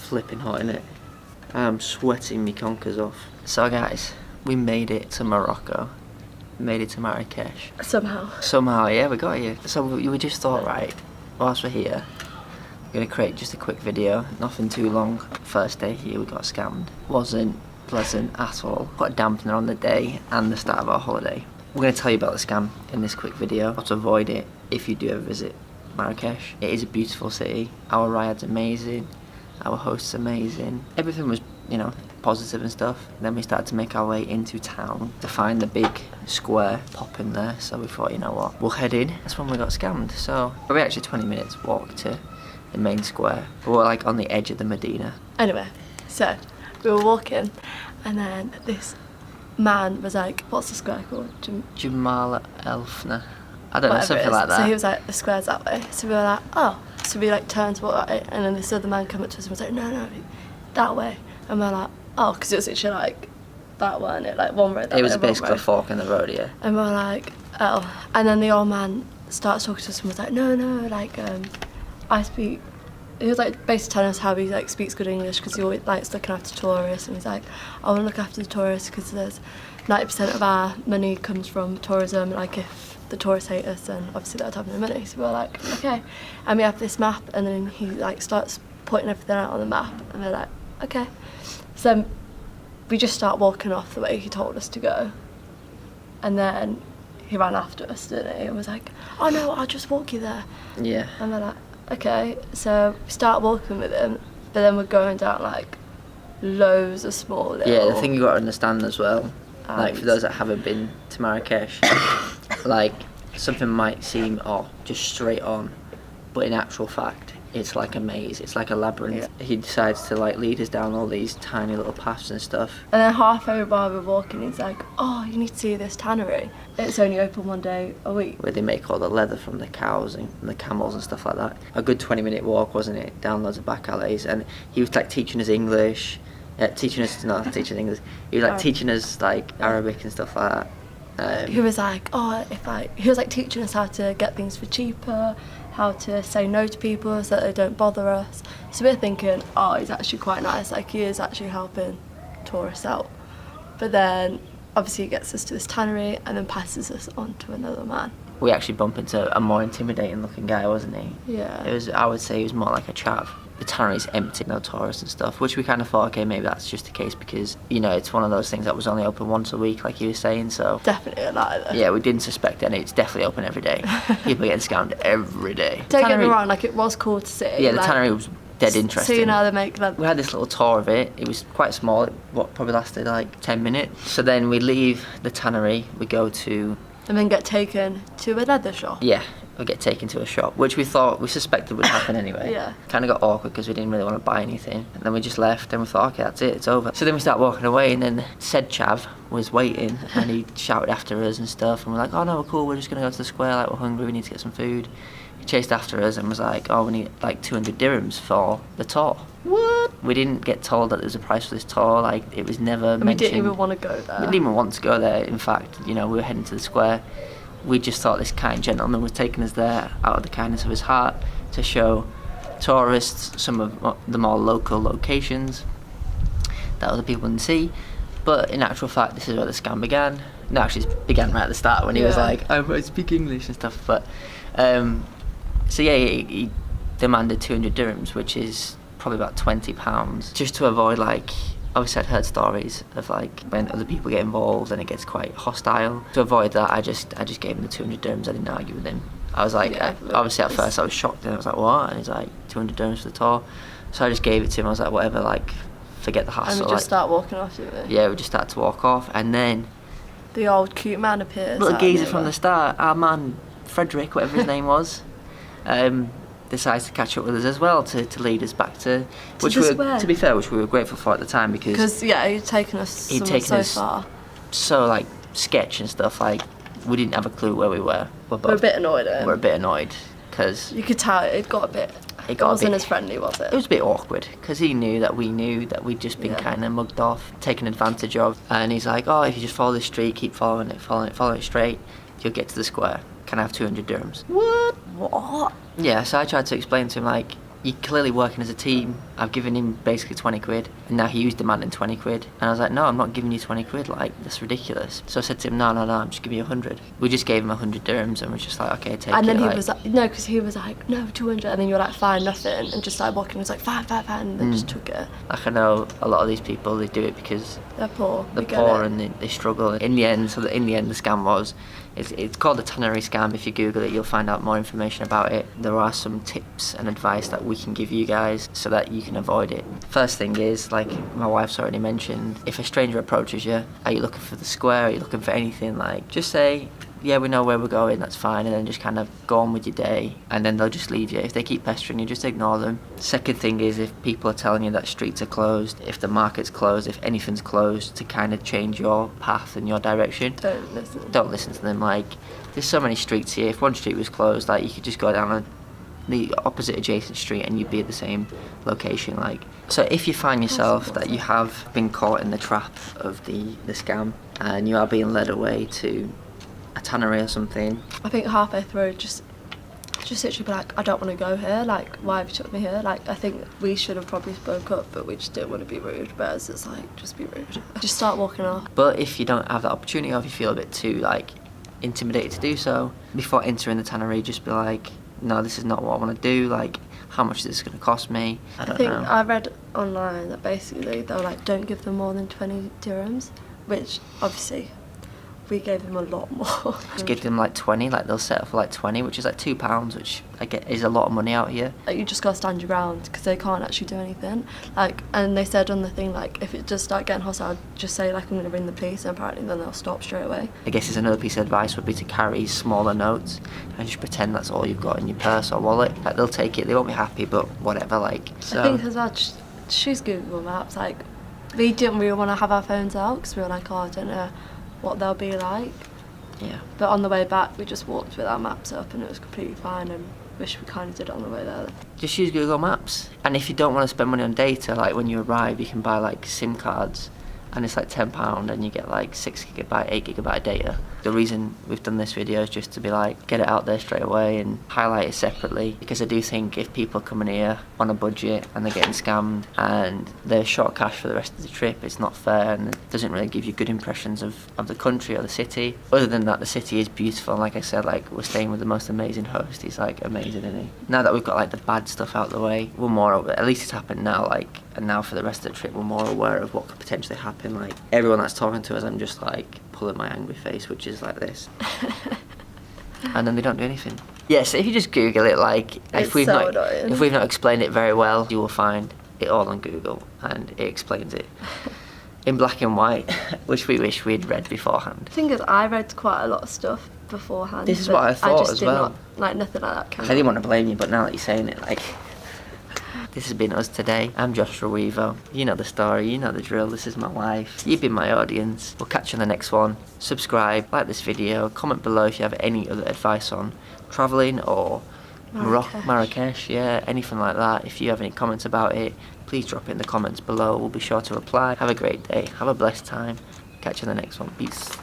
flipping hot, innit? I'm sweating me conkers off. So guys, we made it to Morocco. We made it to Marrakech. Somehow, yeah, we got here. So we just thought, right, whilst we're here, we're gonna create just a quick video, nothing too long. First day here, we got scammed. Wasn't pleasant at all. Got a dampener on the day and the start of our holiday. We're gonna tell you about the scam in this quick video, how to avoid it if you do ever visit Marrakech. It is a beautiful city. Our ride's amazing. Our host's amazing. Everything was, you know, positive and stuff. Then we started to make our way into town to find the big square pop in there. So we thought, you know what, we'll head in. That's when we got scammed. So we actually 20 minutes walk to the main square. But we're like on the edge of the Medina. Anyway, so we were walking and then this man was like, what's the square called? Jamal Elfna. I don't know, something like that. So he was like, the square's that way. So we were like, oh. So we like turned to walk right, and then this other man came up to us and was like, no, that way. And we're like, oh, because it was literally like that one, like one road. That it was way, basically a fork in the road, yeah. And we're like, oh. And then the old man starts talking to us and was like, no, like I speak. He was like basically telling us how he like speaks good English because he always likes looking after tourists, and he's like, I want to look after the tourists because there's 90% of our money comes from tourism. Like if the tourists hate us, then obviously they don't have no money. So we're like, okay. And we have this map, and then he like starts pointing everything out on the map, and we're like, okay. So we just start walking off the way he told us to go, and then he ran after us, didn't he? And was like, oh no, I'll just walk you there. Yeah. And we're like, okay. So we start walking with him, but then we're going down like loads of small little... Yeah, the thing you got to understand as well, like for those that haven't been to Marrakech, like something might seem just straight on, but in actual fact it's like a maze, it's like a labyrinth. Yeah. He decides to like lead us down all these tiny little paths and stuff. And then halfway while we're walking he's like, oh, you need to see this tannery. It's only open one day a week. Where they make all the leather from the cows and the camels and stuff like that. A good 20-minute walk, wasn't it? Down loads of back alleys, and he was like teaching us English. Teaching us English. He was like teaching us like Arabic and stuff like that. He was like, he was like teaching us how to get things for cheaper, how to say no to people so that they don't bother us. So we're thinking, oh, he's actually quite nice, like he is actually helping tourists out. But then obviously he gets us to this tannery and then passes us on to another man. We actually bump into a more intimidating looking guy, wasn't he? Yeah. I would say he was more like a chav. The tannery's empty, no tourists and stuff, which we kind of thought, okay, maybe that's just the case because, you know, it's one of those things that was only open once a week, like you were saying, so... Definitely a lie, though. Yeah, we didn't suspect any. It's definitely open every day. People getting scammed every day. Don't get me wrong, like, it was cool to see. Yeah, the tannery was dead interesting. So you know they make that... We had this little tour of it. It was quite small. It probably lasted, like, 10 minutes. So then we leave the tannery, we go to... And then get taken to a leather shop. Yeah. We get taken to a shop, which we suspected would happen anyway. Yeah. Kind of got awkward because we didn't really want to buy anything. And then we just left and we thought, okay, that's it, it's over. So then we start walking away and then said chav was waiting and he shouted after us and stuff. And we're like, oh no, we're cool, we're just going to go to the square, like we're hungry, we need to get some food. He chased after us and was like, oh, we need like 200 dirhams for the tour. What? We didn't get told that there was a price for this tour, like it was never mentioned. We didn't even want to go there. We didn't even want to go there, in fact, you know, we were heading to the square. We just thought this kind gentleman was taking us there out of the kindness of his heart to show tourists some of the more local locations that other people didn't see. But in actual fact, this is where the scam began. No, actually it began right at the start when he was like, I speak English and stuff. But so yeah, he demanded 200 dirhams, which is probably about £20, just to avoid like... Obviously I'd heard stories of like when other people get involved and it gets quite hostile. To avoid that, I just gave him the 200 dirhams. I didn't argue with him. I was like, obviously at first I was shocked and I was like, what? And he's like, 200 dirhams for the tour. So I just gave it to him. I was like, whatever, like, forget the hassle. And we just start walking off, didn't we? Yeah, we just started to walk off, and then the old cute man appears. Little geezer from the start, our man Frederick, whatever his name was, decides to catch up with us as well to lead us back to which to be fair, which we were grateful for at the time because yeah, he'd taken us so far. So like sketch and stuff, like we didn't have a clue where we were. We're a bit annoyed. We're a bit annoyed because you could tell it wasn't as friendly, was it? It was a bit awkward because he knew that we'd just been kind of mugged off, taken advantage of, and he's like, oh, if you just follow this street, keep following it straight, you'll get to the square. Can I have 200 dirhams? What? Yeah, so I tried to explain to him, like, you're clearly working as a team. I've given him basically 20 quid, and now he was demanding 20 quid. And I was like, no, I'm not giving you 20 quid, like, that's ridiculous. So I said to him, no, I'm just giving you 100. We just gave him 100 dirhams, and was just like, okay, take it. And then he like, was like, no, because he was like, no, 200. And then you were like, fine, nothing. And just started walking, and was like, fine, and then just took it. Like, I know a lot of these people, they do it because they're poor. They're poor and they struggle. In the end, the scam was, it's called the Tannery Scam. If you Google it, you'll find out more information about it. There are some tips and advice that we can give you guys so that you can avoid it. First thing is, like my wife's already mentioned, if a stranger approaches you, are you looking for the square, are you looking for anything, like, just say, yeah, we know where we're going, that's fine, and then just kind of go on with your day, and then they'll just leave you. If they keep pestering you, just ignore them. Second thing is, if people are telling you that streets are closed, if the market's closed, if anything's closed, to kind of change your path and your direction. Don't listen to them. Like, there's so many streets here. If one street was closed, like, you could just go down the opposite adjacent street and you'd be at the same location. Like, so if you find yourself that you have been caught in the trap of the scam and you are being led away to a tannery or something, I think halfway through, just literally be like, I don't want to go here, like, why have you took me here? Like, I think we should have probably spoke up, but we just didn't want to be rude. Whereas it's like, just be rude, just start walking off. But if you don't have that opportunity, or if you feel a bit too like intimidated to do so, before entering the tannery, just be like, no, this is not what I want to do. Like, how much is this going to cost me? I don't know. I read online that basically they were like, don't give them more than 20 dirhams, which obviously we gave them a lot more. Just give them like 20, like they'll settle for like 20, which is like £2, which I get is a lot of money out here. Like, you just gotta stand your ground because they can't actually do anything. Like, and they said on the thing, like, if it does start getting hostile, just say like, I'm gonna ring the police, and apparently then they'll stop straight away. I guess it's another piece of advice would be to carry smaller notes and just pretend that's all you've got in your purse or wallet. Like, they'll take it, they won't be happy, but whatever. Like, so I think as well, just use Google Maps. Like, we didn't really want to have our phones out because we were like, oh, I don't know what they'll be like. Yeah. But on the way back, we just walked with our maps up and it was completely fine, and wish we kind of did it on the way there. Just use Google Maps. And if you don't want to spend money on data, like when you arrive, you can buy like SIM cards, and it's like £10 and you get like 6 GB, 8 GB data. The reason we've done this video is just to be like, get it out there straight away and highlight it separately, because I do think if people are coming here on a budget and they're getting scammed and they're short cash for the rest of the trip, it's not fair and it doesn't really give you good impressions of the country or the city. Other than that, the city is beautiful, and like I said, like, we're staying with the most amazing host. He's like amazing, isn't he? Now that we've got like the bad stuff out the way, we're more, at least it's happened now, like, and now for the rest of the trip we're more aware of what could potentially happen. Like, everyone that's talking to us, I'm just like pulling my angry face, which is like this. And then they don't do anything. Yeah, so if you just Google it, like, if we've not explained it very well, you will find it all on Google and it explains it in black and white, which we wish we'd read beforehand. The thing is, I read quite a lot of stuff beforehand. This is what I thought as well. Like, nothing like that came I didn't want to blame you, but now that you're saying it, like, this has been us today. I'm Joshua Weaver. You know the story, you know the drill. This is my wife. You've been my audience. We'll catch you on the next one. Subscribe, like this video, comment below if you have any other advice on travelling or Marrakech, yeah, anything like that. If you have any comments about it, please drop it in the comments below. We'll be sure to reply. Have a great day. Have a blessed time. Catch you on the next one. Peace.